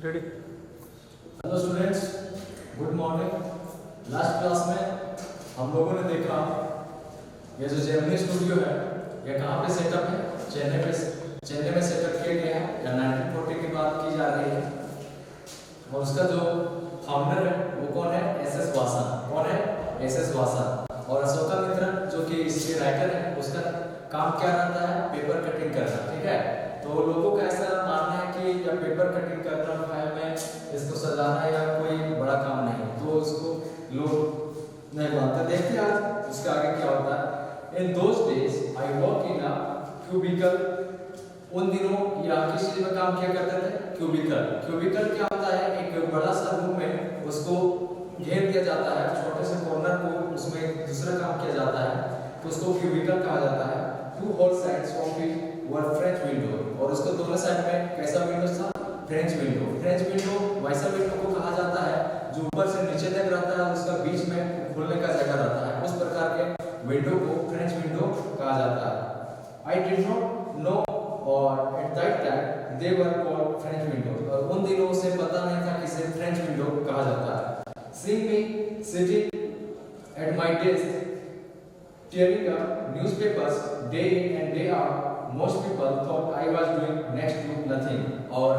Ready. Hello students, good morning. Last class में हम लोगों ने देखा ये जो जेमिनी स्टूडियो है ये कहाँ पे सेटअप है? चेन्नई में सेटअप किया गया है या 1940 की बात की जा रही है। और उसका जो फाउंडर है वो कौन है? एस.एस. वासन। कौन है? एस.एस. वासन। और अशोका मित्रन जो कि इसके राइटर है उसका काम क्या रहता है? पेपर कटिंग करना। ठीक है, तो लोगों का ऐसा मानना है कि या पेपर कटिंग करना फाइल में इसको सजाना या कोई बड़ा काम नहीं, तो उसको लोग नहीं मानते। देखते हैं आज उसका आगे क्या होता है। In those days I work in a cubicle. उन दिनों या किस चीज में काम किया करते थे? क्यूबिकल क्या होता है? एक बड़ा सा रूम में उसको घेर दिया जाता है, छोटे से कॉर्नर को उसमें दूसरा काम किया जाता है, तो उसको क्यूबिकल कहा जाता है। Two whole sides of it were French window, और उसको दोनों साइड में कैसा विंडो था? फ्रेंच विंडो वैसा विंडो को कहा जाता है जो ऊपर से नीचे तक रहता है, उसका बीच में खुलने का जगह रहता है। उस प्रकार के विंडो को फ्रेंच विंडो कहा जाता है। आई डिड नॉट नो और at that time they were called French window, और उन दिनों उसे पता नहीं था कि इसे फ्रेंच विंडो कहा जाता है। Seeing me sitting at my desk tearing up newspapers day in and day out, most people thought I was doing next to nothing। और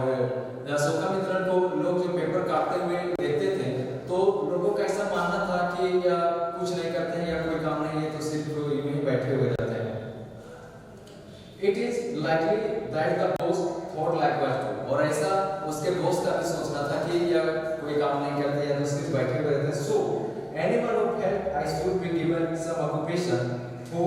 अशोका मित्रन को लोग जो पेपर काटते हुए देखते थे तो लोगों का ऐसा मानना था कि या कुछ नहीं करते हैं या कोई काम नहीं है, तो सिर्फ यूं ही बैठे हुए रहते हैं। It is likely that the boss thought likewise too, और ऐसा उसके बॉस का भी सोचना था कि या कोई काम नहीं करते या तो सिर्फ बैठे हुए रहते हैं। So anyone who felt I should be given some occupation who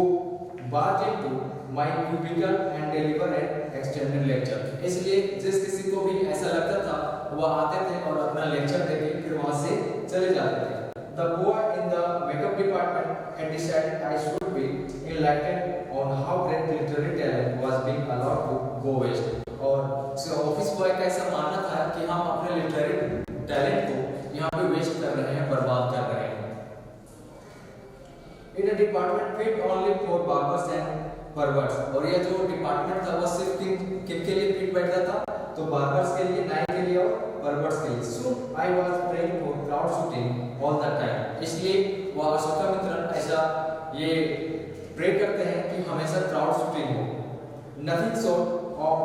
barged into my cubicle and deliver an extended lecture। इसलिए जिस किसी को भी ऐसा लगता था वह आते थे और अपना लेक्चर देके फिर वहां से चले जाते थे। The boy in the makeup department had decided I should be enlightened on how great literary talent was being allowed to go waste। और ऑफिस बॉय का ऐसा मानना था कि हम अपने लिटरेरी टैलेंट को यहाँ पे वेस्ट कर रहे हैं, बर्बाद कर रहे हैं। In a department fit only for barbers and perverts, और ये जो डिपार्टमेंट था वो सिर्फ किन के लिए फिट बैठता था? तो बार्बर्स के लिए, नाई के लिए और परवर्ट्स के लिए। So I was praying for crowd shooting all the time। इसलिए वो अशोका मित्रन ऐसा ये प्रे करते हैं कि हमेशा क्राउड शूटिंग हो। Nothing short of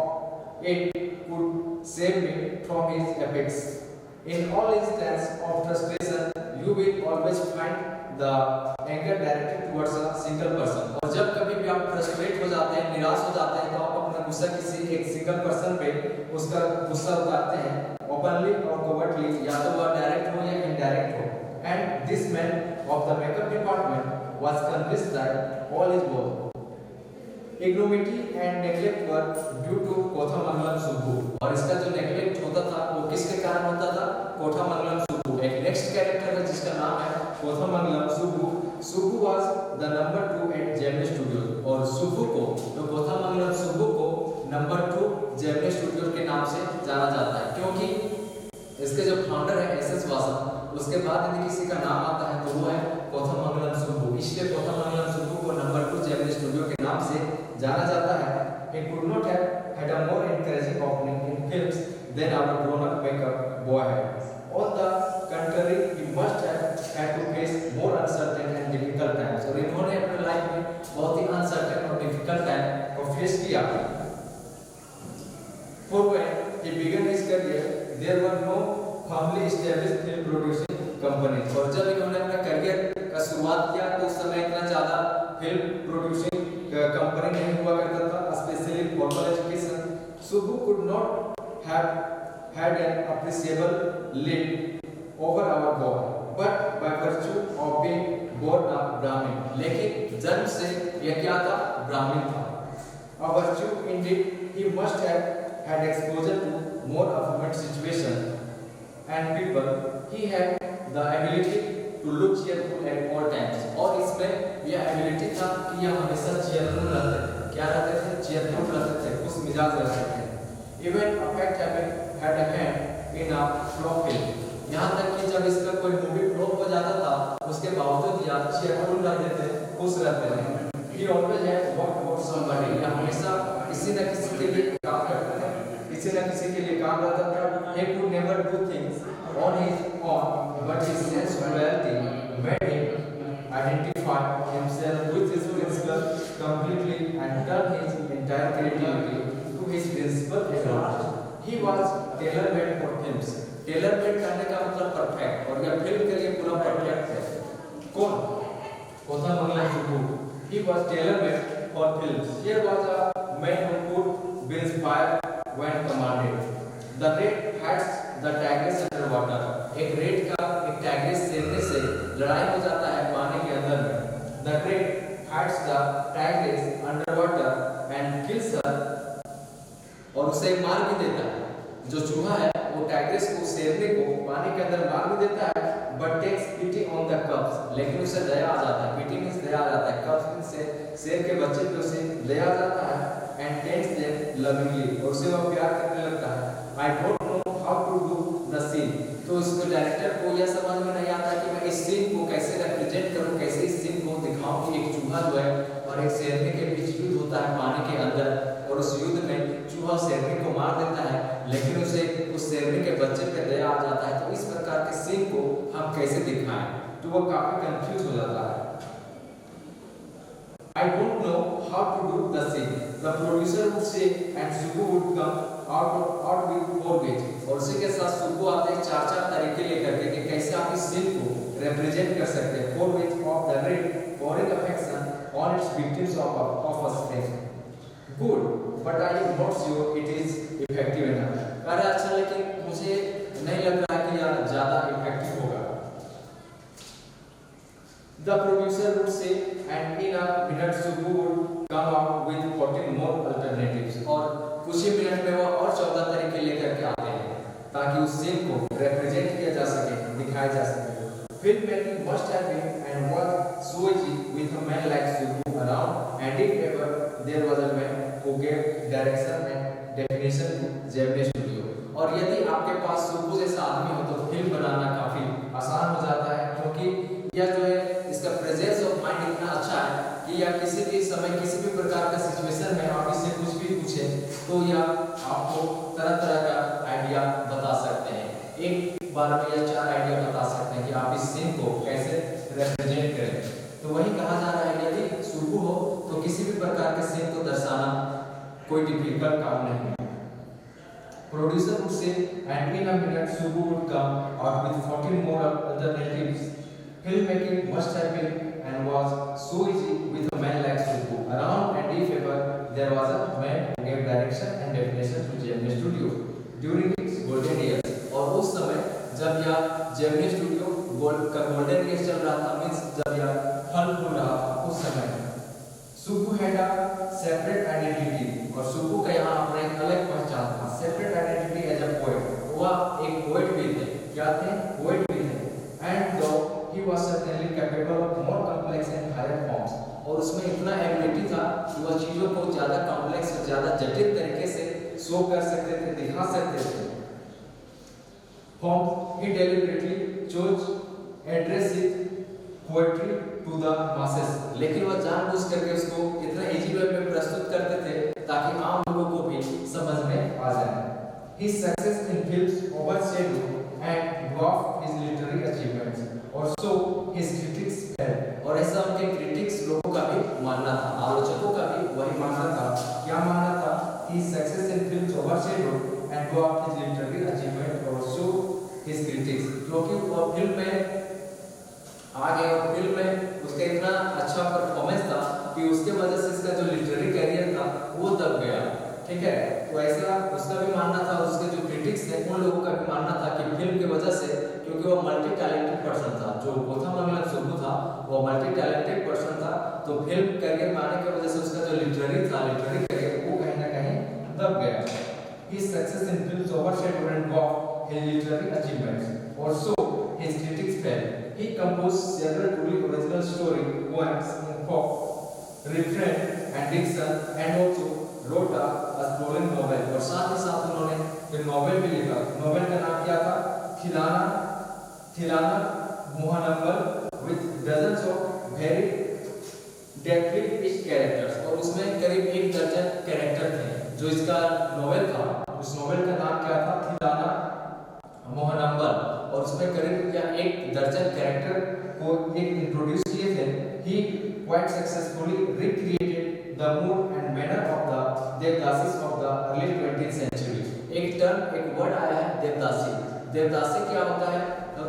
it could save me from his epics। In all instances of frustration, you will always find the anger directed towards a single person। और जब कभी भी आप फ्रस्ट्रेट हो जाते हैं, निराश हो जाते हैं, तो आप अपना गुस्सा किसी एक सिंगल पर्सन पे उसका गुस्सा उतारते हैं, ओपनली और कोवर्टली, या तो वह डायरेक्ट हो या इनडायरेक्ट हो। And this man of the makeup department was convinced that all is well। Ignominy and neglect were due to Kothamangalam Subbu, और इसका जो नेग्लेक्ट होता था वो किसके कारण होता था? कोठामंगलम सुब्बू। एक नेक्स्ट कैरेक्टर है जिसका नाम है Kothamangalam Subbu. Subbu was the number 2 at Gemini Studios, और सुब्बू को, तो कोठामंगलम सुब्बू को नंबर 2 जेमिनी स्टूडियोज के नाम से जाना जाता है, क्योंकि इसके जो फाउंडर है एस.एस. वासन, उसके बाद यदि किसी का नाम आता है तो वो है कोठामंगलम सुब्बू। इसलिए कोठामंगलम सुब्बू को नंबर 2 जेमिनी स्टूडियो के नाम से जाना जाता है। He could not have had a more encouraging opening in films than our grown-up makeup boy had। On the contrary, he must have had to face more uncertain and difficult times, और इन्होंने अपने life में बहुत ही uncertain और difficult time को face किया। For when he began his career, there were no firmly established film producing companies। और जब इन्होंने अपना करियर का शुरुआत किया तो उस समय इतना ज़्यादा फिल्म प्रोड्यूसिंग कंपनी नहीं हुआ करता था, specially formal education. Subbu could not have had an appreciable lead over our boy, but by virtue of being born a Brahmin। लेकिन जन्म से यह क्या था? ब्राह्मण था। A virtue indeed, he must have had exposure to more affluent situation and people। He had the ability to look cheerful at all times, और इसमें यह एबिलिटी था कि यह हमेशा cheerful रहते थे। क्या रहते थे? cheerful रहते थे, खुश मिजाज रहते थे। Even a fact had a hand in a flop film। यहाँ तक कि जब इसका कोई मूवी फ्लॉप हो जाता था उसके बावजूद यह cheerful रहते थे, खुश रहते थे। He always had worked for somebody। यह हमेशा किसी न किसी के लिए काम करते थे, किसी न किसी के लिए काम रहता था। he could never do things on his own, but his sense of reality made him identify himself with his principle completely and turn his entire creativity to his principle alone. He was tailor-made for films. Tailor-made करने का मतलब perfect, और यह film के लिए पूरा perfect है। कौन? Kotha Mangala Subbu. He was tailor-made for films. Here was a man who could be inspired when commanded. The red hats the tigers underwater. एक रेड का एक टाइग्रेस शेरनी से लड़ाई हो जाता है पानी के अंदर में। The red hats the tigers underwater and kills her, और उसे मार भी देता है। जो चूहा है वो टाइग्रेस को शेरनी को पानी के अंदर मार भी देता है, but takes pity on the cubs, लेकिन उसे दया आ जाता है। pity means दया आ जाता है। cubs means से शेर के बच्चे पे उसे दया आ जाता है, and tends them lovingly, और उसे वह प्यार करने लगता है। I don't know how to do the scene, तो उसको डायरेक्टर को यह समझ में नहीं आता कि मैं इस सीन को कैसे रिप्रेजेंट करूं, कैसे इस सीन को दिखाऊं कि एक चूहा जो है और एक शेरनी के बीच युद्ध होता है पानी के अंदर, और उस युद्ध में चूहा शेरनी को मार देता है, लेकिन उसे उस शेरनी के बच्चे पे दया आ जाता है। तो इस प्रकार के सीन को हम कैसे दिखाएं, तो वो काफी कंफ्यूज हो जाता है। I don't know how to do the scene. The producer would say and Subbu would come out with 4 ways. और उसी के साथ सुब्बू आते हैं 4 तरीके लेकर के कि कैसे आप इस सीन को रिप्रेजेंट कर सकते हैं। 4 ways of the red pouring affection on its victims of a slave. Good, but I am not sure it is effective enough. अरे अच्छा, लेकिन मुझे नहीं लग रहा कि यह ज़्यादा इफेक्टिव होगा। The producer would say, and in a minute Subbu would come out with 14 more alternatives. और कुछ ही मिनट में वो और 14 तरीके लेकर के आते हैं ताकि उस सीन को रिप्रेजेंट किया जा सके, दिखाया जा सके। Film making must have been and was so easy with a man like Subbu around, and if ever there was a man who gave direction and definition to Gemini Studio. और यदि आपके पास सुब्बू जैसा आदमी हो तो फिल्म बनाना काफी आसान हो जाता है, क्योंकि यह जो है इसका प्रेजेंस ऑफ माइंड इतना अच्छा है कि या किसी भी समय किसी भी प्रकार का सिचुएशन में आप इससे कुछ भी पूछे तो यह आपको तरह-तरह का आइडिया बता सकते हैं। एक बार में यह 4 आइडिया बता सकते हैं कि आप इस सीन को कैसे रिप्रेजेंट करें। तो वही कहा जा रहा है यदि सुब्बू हो तो किसी भी प्रकार के सीन को दर्शाना कोई डिफिकल्ट काम नहीं है। Producer would say, and in a minute Subbu would come out with 14 more alternatives. Filmmaking must have been and was so easy with a man like Subbu around, and if ever there was a man who gave direction and definition to Gemini Studio during its golden years. और उस समय जब यह Gemini Studio का golden years चल रहा था, means जब यह फल फूल रहा था, उस समय Subbu had a separate identity, और सुब्बू का यहाँ अपना एक अलग पहचान था। Separate identity as a poet, वह एक पोएट भी थे। क्या थे? पोएट भी थे। And though he was certainly capable of more complex and higher forms, और उसमें इतना एबिलिटी था कि वह चीजों को ज्यादा कॉम्प्लेक्स और ज्यादा जटिल तरीके से शो कर सकते थे, दिखा सकते थे। Form he deliberately chose address it poetry to the masses, लेकिन वह जानबूझ करके उसको इतना इजी वे में प्रस्तुत करते थे ताकि आम लोगों को भी समझ में आ जाए। His success in films overshadowed and dwarfed his literary achievements, और so his critics felt, और ऐसा उनके क्रिटिक्स लोगों का भी मानना था, आलोचकों का भी वही मानना था। क्या मानना था? His success in films overshadowed and dwarfed his literary achievements, और so his critics, क्योंकि वो फिल्म में आगे और फिल्म में उसका इतना अच्छा परफॉर्मेंस था कि उसके वजह से इसका जो लिटरेरी कैरियर था वो दब गया। ठीक है, तो ऐसा उसका भी मानना था, उसके जो क्रिटिक्स थे उन लोगों का भी मानना था कि फिल्म की वजह से, क्योंकि वो मल्टी टैलेंटेड पर्सन था, जो कोथामंगलम सुब्बू था वो मल्टी टैलेंटेड पर्सन था, तो फिल्म कैरियर में आने की वजह से उसका जो लिटरेरी कैरियर वो कहीं ना कहीं दब गया। His success in films overshadowed and dwarfed his literary achievements, or so his critics felt. He composed several truly original story poems in folk, refrain and diction, and also wrote a sprawling novel, और साथ ही साथ उन्होंने एक novel भी लिखा। Novel का नाम क्या था? थिलाना मोहनंगल with dozens of very deftly pitched characters, और उसमें करीब 1 दर्जन कैरेक्टर थे। जो इसका नॉवेल था, उस नॉवेल का नाम क्या था? थिलाना मोहनंबल, और उसमें करीब क्या 1 दर्जन कैरेक्टर को एक इंट्रोड्यूस किए थे। He quite successfully recreated the mood and manner of the devadasis of the early 20th century. एक वर्ड आया है देवदासी। देवदासी क्या होता है?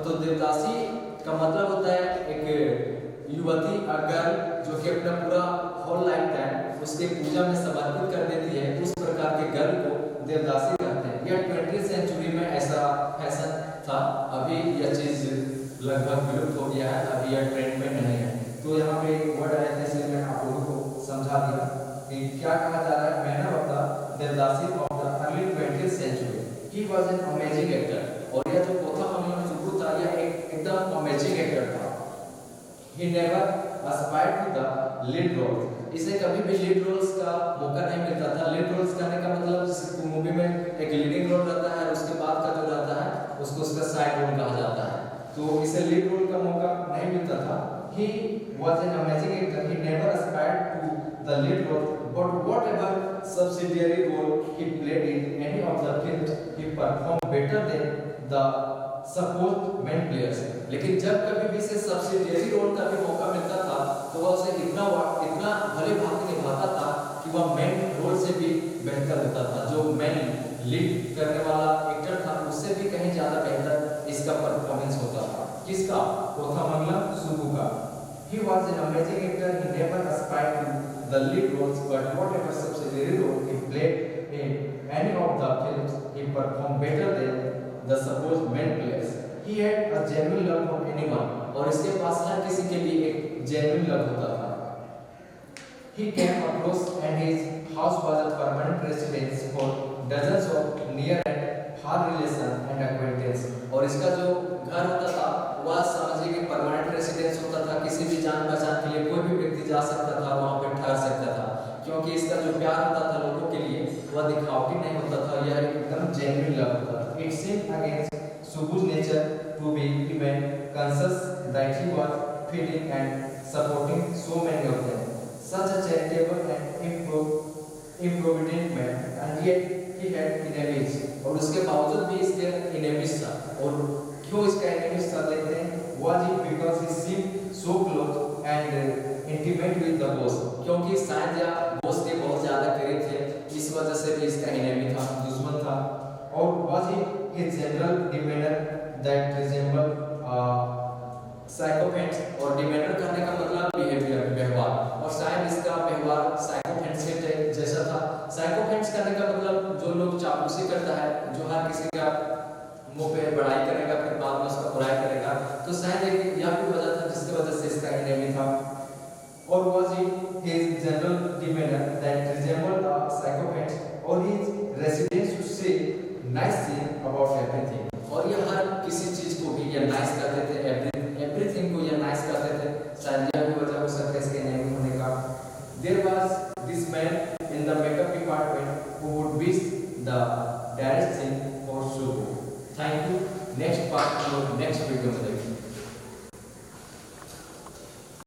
तो देवदासी का मतलब होता है एक युवती, गर्ल, जो कि अपना पूरा होल लाइफ टाइम उसके पूजा में समर्पित कर देती है, उस प्रकार के गर्ल को देवदासी कहते हैं। यह 20th सेंचुरी में ऐसा फैशन था। अभी यह चीज लगभग विलुप्त हो गया है, अभी यह ट्रेंड में नहीं है। तो यहाँ पे एक वर्ड आया था, इसलिए मैं आप लोगों को समझा दिया कि क्या कहा जा रहा है। Manner of the devadasi of the early 20th century. He was an amazing actor, और यह जो कोथा मंगलम सुब्बू था, यह एकदम अमेजिंग एक्टर था। He never aspired to the lead role। इसे कभी भी लीड रोल्स का मौका नहीं मिलता था। लीड रोल्स करने का मतलब जैसे मूवी में एक लीडिंग रोल रहता है, उसके बाद का जो रहता है उसको उसका साइड रोल कहा जाता है। तो इसे लीड रोल का मौका नहीं मिलता था। He was an amazing actor. He never aspired to the lead role, but whatever subsidiary role he played in any of the films, he performed better than the supposed main players। लेकिन जब कभी भी इसे subsidiary role का भी मौका मिलता था, तो वह उसे इतना भले भांति निभाता था कि वह मेन रोल से भी बेहतर होता था। जो मेन लीड करने वाला एक्टर था, उससे भी कहीं ज्यादा बेहतर इसका परफॉर्मेंस होता था। किसका? कोथामंगलम सुब्बू का। He was an amazing actor. He never aspired to the lead roles, but whatever subsidiary role he played in any of the films, he performed better than the supposed main players। He had a genuine love for anyone, और इसके पास हर किसी के लिए एक genuine love होता था। He came across and his house was a permanent residence for dozens of near and far relation and acquaintance। और इसका जो घर होता था वह समझिए कि परमानेंट रेसिडेंस होता था। किसी भी जान पहचान के लिए कोई भी व्यक्ति जा सकता था, वहाँ पे ठहर सकता था, क्योंकि इसका जो प्यार होता था लोगों के लिए वह दिखावटी नहीं होता था, यह एकदम जेन्युइन लव होता था। It seemed against Subbu's nature to be even conscious that he was feeding and supporting so many of them, such a charitable and improvident man, and yet he had enemies। और उसके बावजूद भी इसके enemies था। और क्यों इसका enemies था देखते हैं। Was it because he seemed so close and intimate with the boss? क्योंकि शायद या बॉस के बहुत ज्यादा करीब थे, इस वजह से भी इसका enemy था, दुश्मन था। और was it his general demeanor that resembled psychopaths? और demeanor करने का मतलब behavior, व्यवहार, और शायद इसका व्यवहार psychopaths के जैसा था। psychopaths करने का मतलब जो लोग चापलूसी करता है, जो हर किसी का मुंह पे बड़ाई करेगा फिर बाद में उसका बुराई करेगा, तो शायद यह भी वजह था जिसकी वजह से इसका enemy था। और was it his general demeanor that resembled a psychopath, or his residents to say nice thing about everything? और यह हर किसी चीज को भी ये नाइस कहते थे, एवरीथिंग को ये नाइस कहते थे, शायद यह भी वजह हो सकता है इसके नेम होने का। There was this man in the makeup department who would wish the direct thing for Subbu। Thank you। Next part को नेक्स्ट वीडियो में